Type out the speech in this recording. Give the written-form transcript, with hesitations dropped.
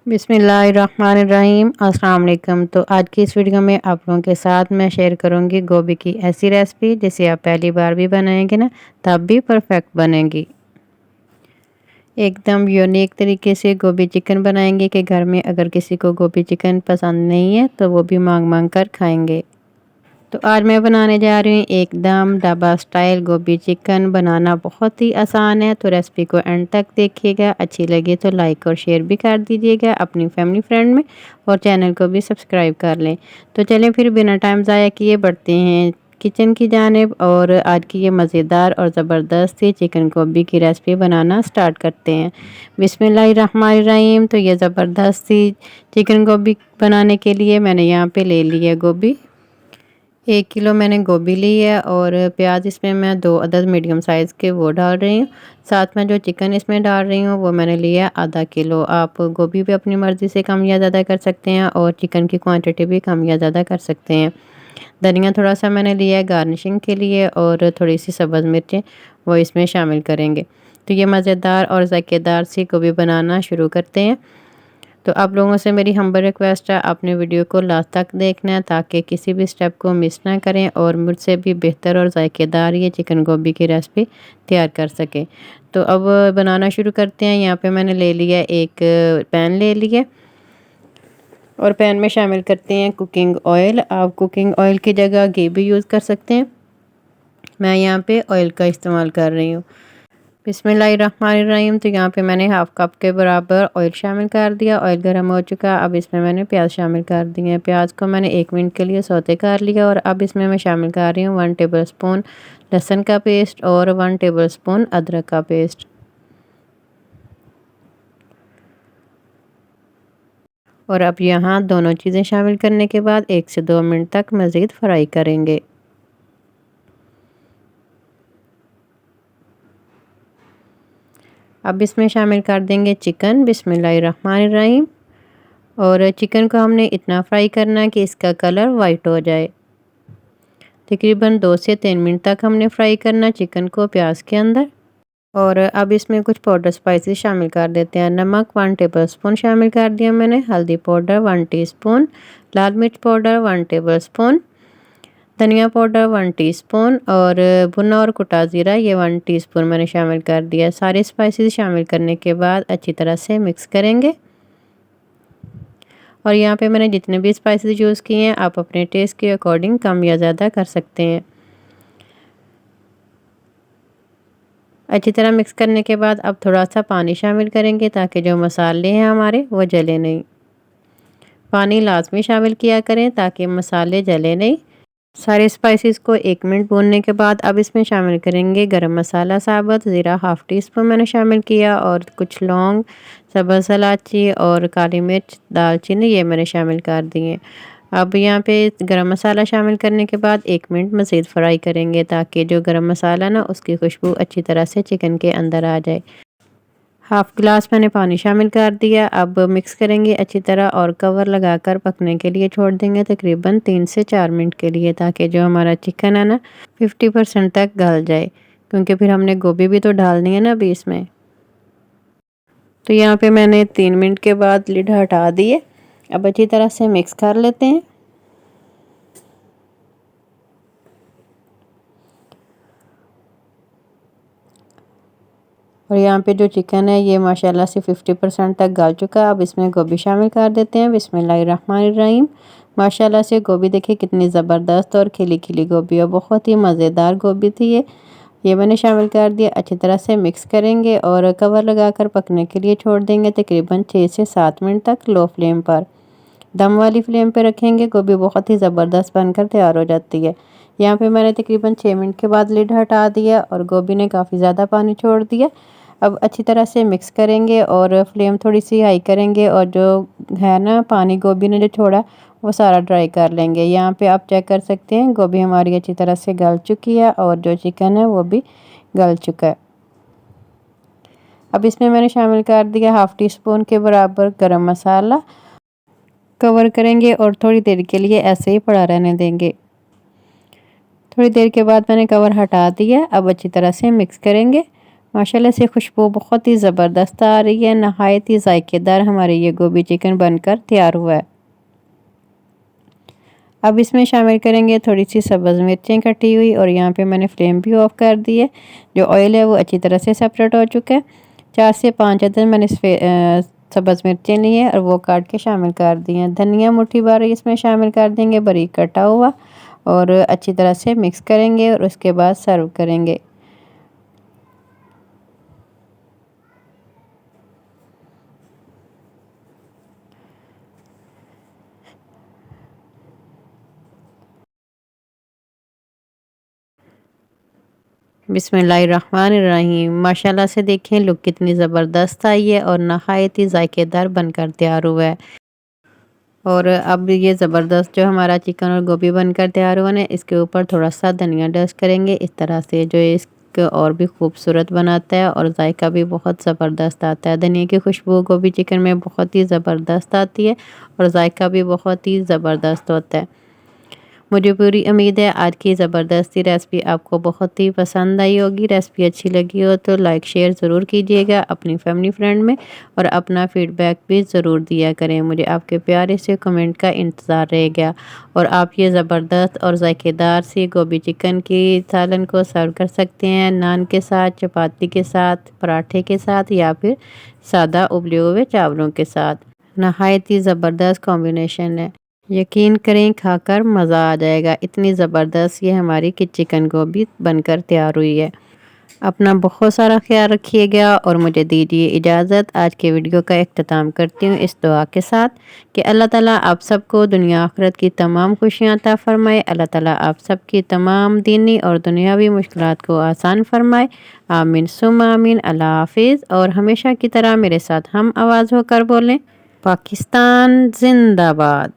बिस्मिल्लाहिर्रहमानिर्रहीम अस्सलाम वालेकुम। तो आज की इस वीडियो में आप लोगों के साथ मैं शेयर करूंगी गोभी की ऐसी रेसिपी जिसे आप पहली बार भी बनाएंगे ना तब भी परफेक्ट बनेगी। एकदम यूनिक तरीके से गोभी चिकन बनाएंगे कि घर में अगर किसी को गोभी चिकन पसंद नहीं है तो वो भी मांग मांग कर खाएंगे। तो आज मैं बनाने जा रही हूँ एकदम ढाबा स्टाइल गोभी चिकन। बनाना बहुत ही आसान है, तो रेसिपी को एंड तक देखिएगा। अच्छी लगे तो लाइक और शेयर भी कर दीजिएगा अपनी फैमिली फ्रेंड में, और चैनल को भी सब्सक्राइब कर लें। तो चलें फिर बिना टाइम ज़ाया किए बढ़ते हैं किचन की जानिब और आज की ये मज़ेदार और ज़बरदस्त सी चिकन गोभी की रेसिपी बनाना स्टार्ट करते हैं। बिस्मिल्लाहिर्रहमानिर्रहीम। तो ये ज़बरदस्त सी चिकन गोभी बनाने के लिए मैंने यहाँ पे ले ली है गोभी। 1 किलो मैंने गोभी ली है और प्याज इसमें मैं 2 अदद मीडियम साइज़ के वो डाल रही हूँ। साथ में जो चिकन इसमें डाल रही हूँ वो मैंने लिया है आधा किलो। आप गोभी भी अपनी मर्ज़ी से कम या ज़्यादा कर सकते हैं और चिकन की क्वांटिटी भी कम या ज़्यादा कर सकते हैं। धनिया थोड़ा सा मैंने लिया है गार्निशिंग के लिए और थोड़ी सी सब्ज़ मिर्चें वो इसमें शामिल करेंगे। तो ये मज़ेदार और ज़ायकेदार सी गोभी बनाना शुरू करते हैं। तो आप लोगों से मेरी हम्बल रिक्वेस्ट है, आपने वीडियो को लास्ट तक देखना है ताकि किसी भी स्टेप को मिस ना करें और मुझसे भी बेहतर और ज़ायकेदार ये चिकन गोभी की रेसिपी तैयार कर सकें। तो अब बनाना शुरू करते हैं। यहाँ पे मैंने ले लिया एक पैन ले लिया और पैन में शामिल करते हैं कुकिंग ऑयल। आप कुकिंग ऑयल की जगह घी भी यूज़ कर सकते हैं, मैं यहाँ पे ऑयल का इस्तेमाल कर रही हूँ। बिस्मिल्लाहिर्रहमानिर्रहीम। तो यहाँ पे मैंने हाफ़ कप के बराबर ऑयल शामिल कर दिया। ऑयल गर्म हो चुका। अब इसमें मैंने प्याज शामिल कर दिए हैं। प्याज को मैंने 1 मिनट के लिए सौते कर लिया और अब इसमें मैं शामिल कर रही हूँ 1 टेबलस्पून लहसुन का पेस्ट और 1 टेबलस्पून अदरक का पेस्ट। और अब यहाँ दोनों चीज़ें शामिल करने के बाद 1 से 2 मिनट तक मज़ीद फ्राई करेंगे। अब इसमें शामिल कर देंगे चिकन। बिस्मिल्लाहिर्रहमानिर्रहीम। और चिकन को हमने इतना फ्राई करना है कि इसका कलर वाइट हो जाए। तकरीबन 2 से 3 मिनट तक हमने फ्राई करना चिकन को प्याज के अंदर। और अब इसमें कुछ पाउडर स्पाइसेस शामिल कर देते हैं। नमक 1 टेबलस्पून शामिल कर दिया मैंने, हल्दी पाउडर 1 टीस्पून, लाल मिर्च पाउडर 1 टेबलस्पून, धनिया पाउडर 1 टीस्पून और भुना और कुटा ज़ीरा ये 1 टीस्पून मैंने शामिल कर दिया। सारे स्पाइसेस शामिल करने के बाद अच्छी तरह से मिक्स करेंगे। और यहाँ पे मैंने जितने भी स्पाइसेस यूज़ किए हैं आप अपने टेस्ट के अकॉर्डिंग कम या ज़्यादा कर सकते हैं। अच्छी तरह मिक्स करने के बाद अब थोड़ा सा पानी शामिल करेंगे ताकि जो मसाले हैं हमारे वो जले नहीं। पानी लाजमी शामिल किया करें ताकि मसाले जले नहीं। सारे स्पाइसेस को 1 मिनट भूनने के बाद अब इसमें शामिल करेंगे गरम मसाला साबुत ज़ीरा हाफ़ टी स्पून मैंने शामिल किया और कुछ लौंग, सब्ज़ इलायची और काली मिर्च, दालचीनी ये मैंने शामिल कर दिए। अब यहाँ पे गरम मसाला शामिल करने के बाद 1 मिनट मज़ीद फ्राई करेंगे ताकि जो गरम मसाला ना उसकी खुशबू अच्छी तरह से चिकन के अंदर आ जाए। हाफ़ गिलास मैंने पानी शामिल कर दिया। अब मिक्स करेंगे अच्छी तरह और कवर लगाकर पकने के लिए छोड़ देंगे तकरीबन 3 से 4 मिनट के लिए, ताकि जो हमारा चिकन है ना 50% तक गल जाए, क्योंकि फिर हमने गोभी भी तो डालनी है ना अभी इसमें। तो यहाँ पे मैंने 3 मिनट के बाद लिड हटा दिए। अब अच्छी तरह से मिक्स कर लेते हैं। और यहाँ पे जो चिकन है ये माशाल्लाह से 50% तक गल चुका है। अब इसमें गोभी शामिल कर देते हैं। बिस्मिल्लाहिर्रहमानिर्रहीम। माशाल्लाह से गोभी देखिए कितनी ज़बरदस्त और खिली खिली गोभी है, बहुत ही मज़ेदार गोभी थी ये मैंने शामिल कर दिया। अच्छी तरह से मिक्स करेंगे और कवर लगाकर पकने के लिए छोड़ देंगे तकरीबन 6 से 7 मिनट तक लो फ्लेम पर। दम वाली फ्लेम पे रखेंगे, गोभी बहुत ही ज़बरदस्त बनकर तैयार हो जाती है। यहाँ पे मैंने तकरीबन 6 मिनट के बाद लिड हटा दिया और गोभी ने काफ़ी ज़्यादा पानी छोड़ दिया। अब अच्छी तरह से मिक्स करेंगे और फ्लेम थोड़ी सी हाई करेंगे और जो है ना पानी गोभी ने जो छोड़ा वो सारा ड्राई कर लेंगे। यहाँ पे आप चेक कर सकते हैं गोभी हमारी अच्छी तरह से गल चुकी है और जो चिकन है वो भी गल चुका है। अब इसमें मैंने शामिल कर दिया हाफ़ टी स्पून के बराबर गरम मसाला। कवर करेंगे और थोड़ी देर के लिए ऐसे ही पड़ा रहने देंगे। थोड़ी देर के बाद मैंने कवर हटा दिया। अब अच्छी तरह से मिक्स करेंगे। माशाल्लाह से खुशबू बहुत ही ज़बरदस्त आ रही है। नहायत ही जायकेदार हमारे ये गोभी चिकन बनकर तैयार हुआ है। अब इसमें शामिल करेंगे थोड़ी सी सब्ज़ मिर्चें कटी हुई, और यहाँ पे मैंने फ्लेम भी ऑफ कर दी है। जो ऑयल है वो अच्छी तरह से सेपरेट हो चुका है। 4 से 5 अदद मैंने सब्ज़ मिर्चें ली है और वो काट के शामिल कर दी हैं। धनिया मुट्ठी भर इसमें शामिल कर देंगे बारीक कटा हुआ, और अच्छी तरह से मिक्स करेंगे और उसके बाद सर्व करेंगे। बिस्मिल्लाहिर्रहमानिर्रहीम। माशाल्लाह से देखें लुक कितनी ज़बरदस्त आई है और नहायत ही जायकेदार बनकर तैयार हुआ है। और अब ये ज़बरदस्त जो हमारा चिकन और गोभी बनकर तैयार हुआ है, इसके ऊपर थोड़ा सा धनिया डस्ट करेंगे इस तरह से, जो इसको और भी खूबसूरत बनाता है और जायका भी बहुत ज़बरदस्त आता है। धनिया की खुशबू गोभी चिकन में बहुत ही ज़बरदस्त आती है और जायका भी बहुत ही ज़बरदस्त होता है। मुझे पूरी उम्मीद है आज की ज़बरदस्ती रेसिपी आपको बहुत ही पसंद आई होगी। रेसिपी अच्छी लगी हो तो लाइक शेयर ज़रूर कीजिएगा अपनी फैमिली फ्रेंड में, और अपना फीडबैक भी ज़रूर दिया करें। मुझे आपके प्यारे से कमेंट का इंतज़ार रहेगा। और आप ये ज़बरदस्त और जायकेदार सी गोभी चिकन की सालन को सर्व कर सकते हैं नान के साथ, चपाती के साथ, पराठे के साथ, या फिर सादा उबले हुए चावलों के साथ। नहायत ही ज़बरदस्त कॉम्बिनेशन है। यकीन करें खाकर मज़ा आ जाएगा। इतनी ज़बरदस्त ये हमारी कि चिकन गोभी बनकर तैयार हुई है। अपना बहुत सारा ख्याल रखिएगा और मुझे दीजिए इजाज़त। आज के वीडियो का इख्तिताम करती हूँ इस दुआ के साथ कि अल्लाह ताला आप सबको दुनिया आखिरत की तमाम खुशियाँ अता फ़रमाए। अल्लाह ताला आप सबकी तमाम दीनी और दुनियावी मुश्किलात को आसान फ़रमाए। आमीन सुम्मा आमीन। अल्लाह हाफ़िज़। और हमेशा की तरह मेरे साथ हम आवाज़ होकर बोलें, पाकिस्तान ज़िंदाबाद।